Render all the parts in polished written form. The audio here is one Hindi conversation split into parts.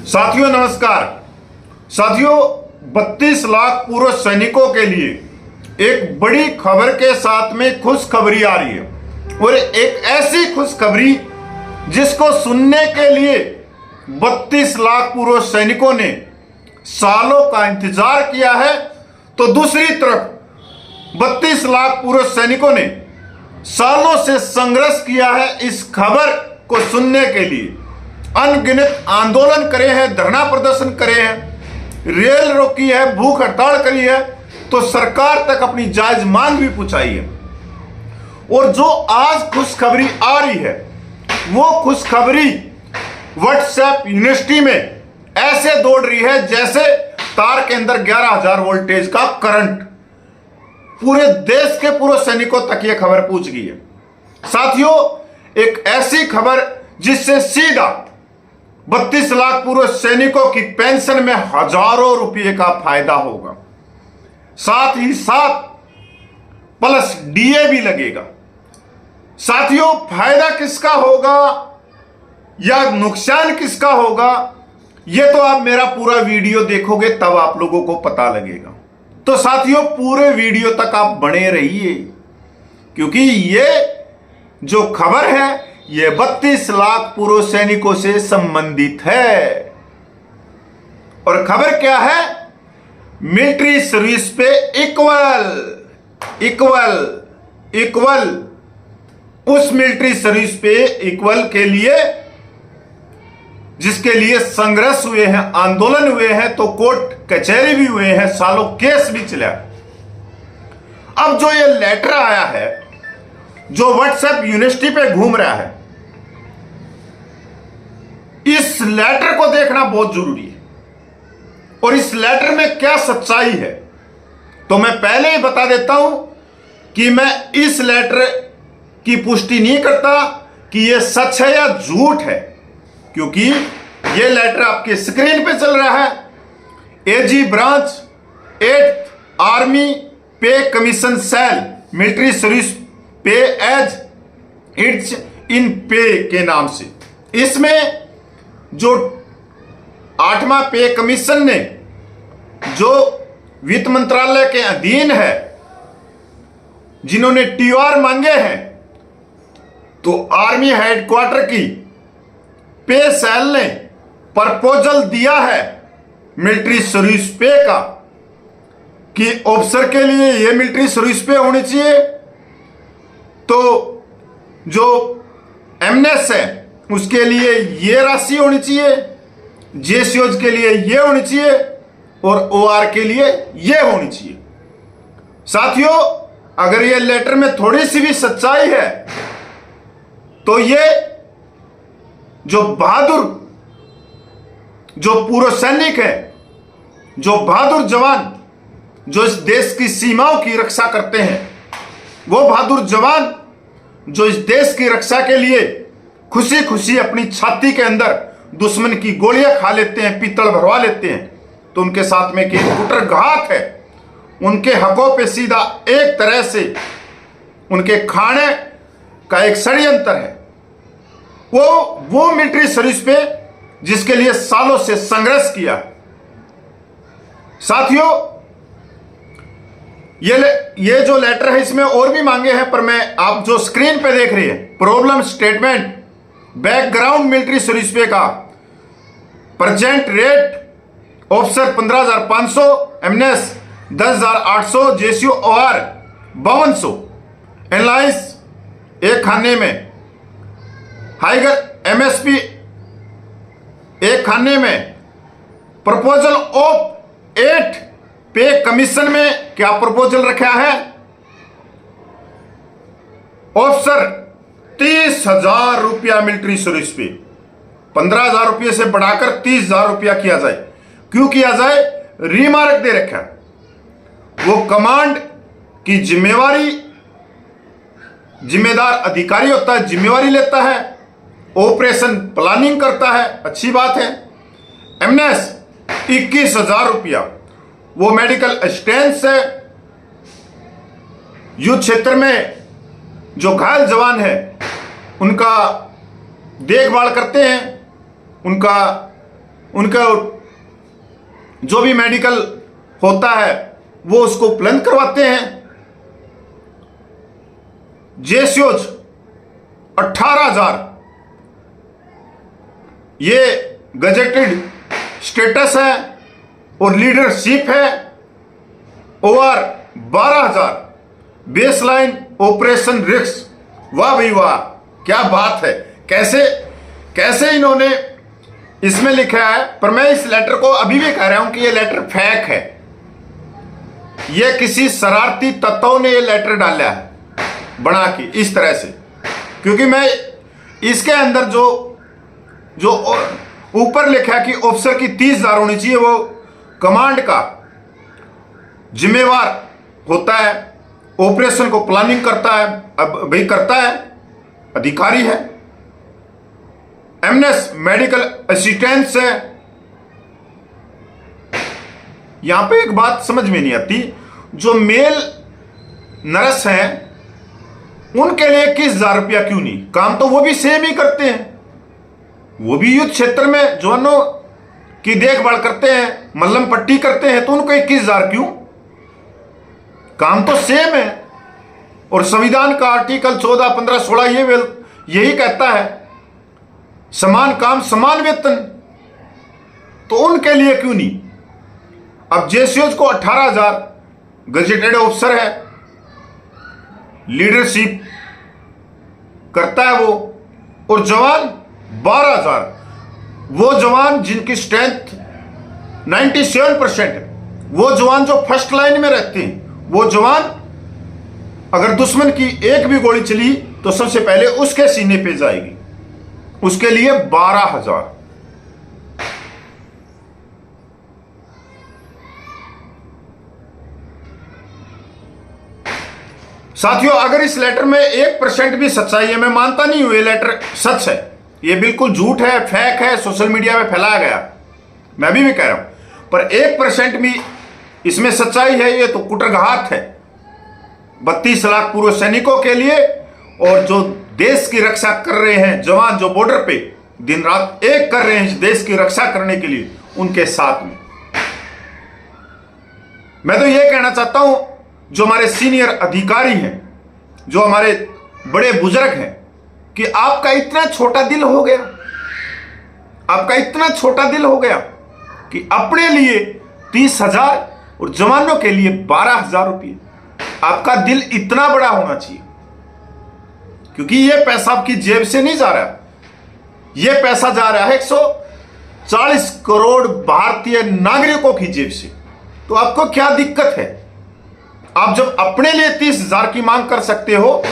साथियों नमस्कार। साथियों 32 लाख पूर्व सैनिकों के लिए एक बड़ी खबर के साथ में खुशखबरी आ रही है और एक ऐसी खुशखबरी जिसको सुनने के लिए 32 लाख पूर्व सैनिकों ने सालों का इंतजार किया है, तो दूसरी तरफ 32 लाख पूर्व सैनिकों ने सालों से संघर्ष किया है इस खबर को सुनने के लिए। अनगिनत आंदोलन करे हैं, धरना प्रदर्शन करे हैं, रेल रोकी है, भूख हड़ताल करी है, तो सरकार तक अपनी जायज मांग भी पहुंचाई है। और जो आज खुशखबरी आ रही है वो खुशखबरी व्हाट्सएप यूनिवर्सिटी में ऐसे दौड़ रही है जैसे तार के अंदर 11,000 वोल्टेज का करंट। पूरे देश के पूर्व सैनिकों तक यह खबर पहुंच गई है। साथियों एक ऐसी खबर जिससे सीधा 32 लाख पूर्व सैनिकों की पेंशन में हजारों रुपये का फायदा होगा, साथ ही साथ प्लस डीए भी लगेगा। साथियों फायदा किसका होगा या नुकसान किसका होगा, यह तो आप मेरा पूरा वीडियो देखोगे तब आप लोगों को पता लगेगा। तो साथियों पूरे वीडियो तक आप बने रहिए, क्योंकि यह जो खबर है यह 32 लाख पूर्व सैनिकों से संबंधित है। और खबर क्या है? मिलिट्री सर्विस पे इक्वल उस मिलिट्री सर्विस पे इक्वल के लिए जिसके लिए संघर्ष हुए हैं, आंदोलन हुए हैं, तो कोर्ट कचहरी भी हुए हैं, सालों केस भी चला। अब जो ये लेटर आया है जो व्हाट्सएप यूनिवर्सिटी पे घूम रहा है, इस लेटर को देखना बहुत जरूरी है। और इस लेटर में क्या सच्चाई है तो मैं पहले ही बता देता हूं कि मैं इस लेटर की पुष्टि नहीं करता कि यह सच है या झूठ है, क्योंकि यह लेटर आपके स्क्रीन पे चल रहा है। एजी ब्रांच 8th आर्मी पे कमीशन सेल मिलिट्री सर्विस पे एज इट्स इन पे के नाम से। इसमें जो 8वां पे कमीशन ने जो वित्त मंत्रालय के अधीन है, जिन्होंने टीआर मांगे हैं, तो आर्मी हेडक्वार्टर की पे सेल ने प्रपोजल दिया है मिलिट्री सर्विस पे का कि ऑफिसर के लिए यह मिलिट्री सर्विस पे होनी चाहिए, तो जो एमनेस है उसके लिए ये राशि होनी चाहिए, जेसीओज के लिए ये होनी चाहिए और ओआर के लिए ये होनी चाहिए। साथियों अगर ये लेटर में थोड़ी सी भी सच्चाई है तो ये जो बहादुर जो पूर्व सैनिक है, जो बहादुर जवान जो इस देश की सीमाओं की रक्षा करते हैं, वो बहादुर जवान जो इस देश की रक्षा के लिए खुशी खुशी अपनी छाती के अंदर दुश्मन की गोलियां खा लेते हैं, पीतल भरवा लेते हैं, तो उनके साथ में एक कुटरघात है। उनके हकों पे सीधा एक तरह से उनके खाने का एक षड्यंत्र है। वो मिलिट्री सर्विस पे जिसके लिए सालों से संघर्ष किया। साथियों ये जो लेटर है इसमें और भी मांगे हैं, पर मैं आप जो स्क्रीन पे देख रही है problem statement background military service पे का present rate officer 15,500, MNIST 10,800, JCO और 5200, एलायंस एक खाने में, हाइगर एमएसपी एक खाने में, प्रपोजल ऑफ 8 पे कमीशन में क्या प्रपोजल रखा है? ऑफिसर 30,000 रुपया मिलिट्री सर्विस पे, 15,000 रुपये से बढ़ाकर 30,000 रुपया किया जाए। क्यों किया जाए? रिमार्क दे रखा है, वो कमांड की जिम्मेदार अधिकारी होता है, जिम्मेवारी लेता है, ऑपरेशन प्लानिंग करता है, अच्छी बात है। एमनेस 21,000 रुपया, वो मेडिकल असिस्टेंस है, युद्ध क्षेत्र में जो घायल जवान है उनका देखभाल करते हैं, उनका उनका जो भी मेडिकल होता है वो उसको उपलब्ध करवाते हैं। जेसीओज 18,000 ये गजेटेड स्टेटस है और लीडरशिप है। OR 12,000 baseline operation risk. वाह भाई वाह, क्या बात है। कैसे कैसे इन्होंने इसमें लिखा है। पर मैं इस लेटर को अभी भी कह रहा हूं कि ये लेटर फेक है। ये किसी शरारती तत्वों ने ये लेटर डाला है बना के इस तरह से, क्योंकि मैं इसके अंदर जो जो ऊपर लिखा है कि ऑफिसर की 30,000 होनी चाहिए, वो कमांड का जिम्मेवार होता है, ऑपरेशन को प्लानिंग करता है। अब भाई करता है, अधिकारी है। एमएनएस मेडिकल असिस्टेंट्स है। यहां पे एक बात समझ में नहीं आती, जो मेल नर्स हैं उनके लिए 21,000 रुपया क्यों नहीं? काम तो वो भी सेम ही करते हैं, वो भी युद्ध क्षेत्र में जवानों की देखभाल करते हैं, मल्लम पट्टी करते हैं, तो उनको 21,000 क्यों? काम तो सेम है। और संविधान का आर्टिकल 14, 15, 16 यही कहता है समान काम समान वेतन, तो उनके लिए क्यों नहीं? अब जेसीओज को 18,000 गजेटेड ऑफिसर है, लीडरशिप करता है वो, और जवान 12,000। वो जवान जिनकी स्ट्रेंथ 97% है, वो जवान जो फर्स्ट लाइन में रहते हैं, वो जवान अगर दुश्मन की एक भी गोली चली तो सबसे पहले उसके सीने पे जाएगी, उसके लिए 12,000। साथियों, अगर इस लेटर में 1% भी सच्चाई है, मैं मानता नहीं हूं ये लेटर सच है, ये बिल्कुल झूठ है, फेक है, सोशल मीडिया में फैलाया गया, मैं भी कह रहा हूं, पर 1% भी इसमें सच्चाई है, ये तो कुटरघात है 32 लाख पूर्व सैनिकों के लिए, और जो देश की रक्षा कर रहे हैं जवान, जो बॉर्डर पे दिन रात एक कर रहे हैं इस देश की रक्षा करने के लिए, उनके साथ में। मैं तो यह कहना चाहता हूं, जो हमारे सीनियर अधिकारी हैं, जो हमारे बड़े बुजुर्ग हैं, कि आपका इतना छोटा दिल हो गया, आपका इतना छोटा दिल हो गया कि अपने लिए 30,000 और जवानों के लिए 12,000 रुपये। आपका दिल इतना बड़ा होना चाहिए, क्योंकि यह पैसा आपकी जेब से नहीं जा रहा, यह पैसा जा रहा है 140 करोड़ भारतीय नागरिकों की जेब से। तो आपको क्या दिक्कत है? आप जब अपने लिए 30,000 की मांग कर सकते हो,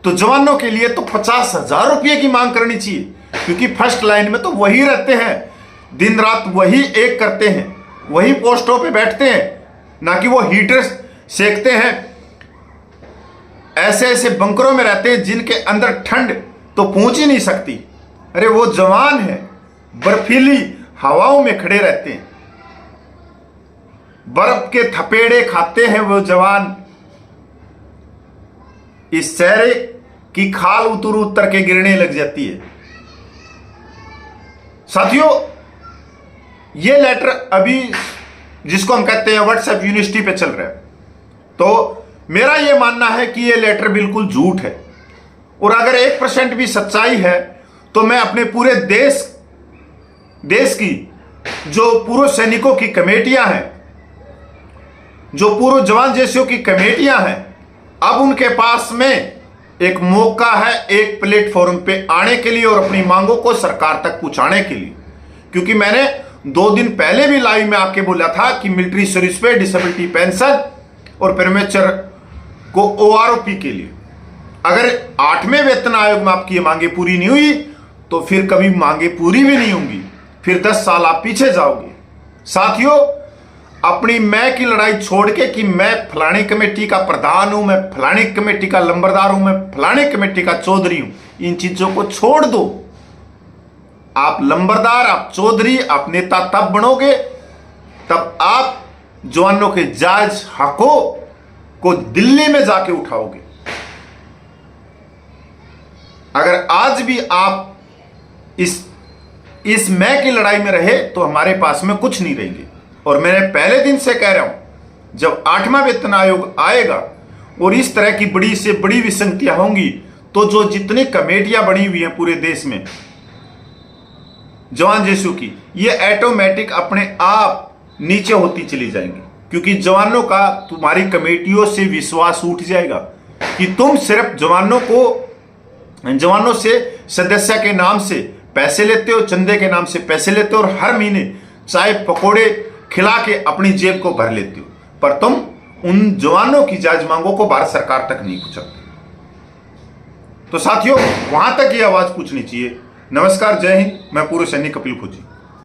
तो जवानों के लिए तो 50,000 रुपये की मांग करनी चाहिए, क्योंकि फर्स्ट लाइन में तो वही रहते हैं, दिन रात वही एक करते हैं, वही पोस्टों पे बैठते हैं, ना कि वो हीटर सेकते हैं, ऐसे ऐसे बंकरों में रहते हैं जिनके अंदर ठंड तो पहुंच ही नहीं सकती। अरे वो जवान है, बर्फीली हवाओं में खड़े रहते हैं, बर्फ के थपेड़े खाते हैं वो जवान, इस चेहरे की खाल उतर उतर के गिरने लग जाती है। साथियों, ये लेटर अभी जिसको हम कहते हैं व्हाट्सएप यूनिवर्सिटी पे चल रहा है, तो मेरा यह मानना है कि यह लेटर बिल्कुल झूठ है, और अगर 1% भी सच्चाई है तो मैं अपने पूरे देश की जो पूर्व सैनिकों की कमेटियां हैं, जो पूर्व जवान जेसीओ की कमेटियां हैं, अब उनके पास में एक मौका है एक प्लेटफॉर्म पे आने के लिए और अपनी मांगों को सरकार तक पहुंचाने के लिए। क्योंकि मैंने 2 दिन पहले भी लाइव में आके बोला था कि मिलिट्री सर्विस पे डिसेबिलिटी पेंशन और प्रीमेच्योर को ओआरओपी के लिए अगर 8वें वेतन आयोग में आपकी ये मांगे पूरी नहीं हुई तो फिर कभी मांगे पूरी भी नहीं होंगी, फिर 10 साल आप पीछे जाओगे। साथियों, अपनी मैं की लड़ाई छोड़ के कि मैं फलानी कमेटी का प्रधान हूं, मैं फलानी कमेटी का लंबरदार हूं, मैं फलानी कमेटी का चौधरी हूं, इन चीजों को छोड़ दो। आप लंबरदार, आप चौधरी, आप नेता तब बनोगे तब आप जवानों के जायज हकों को दिल्ली में जाके उठाओगे। अगर आज भी आप इस मैं की लड़ाई में रहे तो हमारे पास में कुछ नहीं रहेंगे। और मैंने पहले दिन से कह रहा हूं, जब 8वां वेतन आयोग आएगा और इस तरह की बड़ी से बड़ी विसंगतियां होंगी, तो जो जितनी कमेटियां बनी हुई हैं पूरे देश में जवान जेसू की, ये ऑटोमेटिक अपने आप नीचे होती चली जाएंगी। क्योंकि जवानों का तुम्हारी कमेटियों से विश्वास उठ जाएगा कि तुम सिर्फ जवानों से सदस्य के नाम से पैसे लेते हो, चंदे के नाम से पैसे लेते हो और हर महीने चाय पकोड़े खिला के अपनी जेब को भर लेते हो, पर तुम उन जवानों की जायज मांगों को भारत सरकार तक नहीं पहुंचाते। तो साथियों, वहां तक ये आवाज पूछनी चाहिए। नमस्कार, जय हिंद। मैं पूर्व सैनिक कपिल खोजी।